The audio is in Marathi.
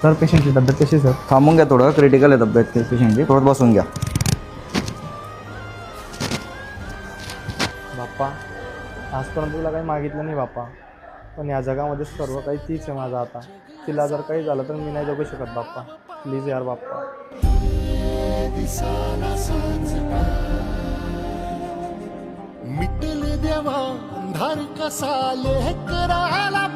सर पेशंटची तब्येत कशी आहे सर? थांबून घ्या, थोडं क्रिटिकल आहे तब्येत पेशंटची, थोडं बसून घ्या. बाप्पा, आजपर्यंत तुला काही मागितलं नाही बाप्पा, पण या जगामध्ये सर्व काही तीच आहे माझं. आता तिला जर काही झालं तर मी नाही जगू शकत बाप्पा. प्लीज यार बाप्पा. मिटल देवा अंधार कसा लेकराला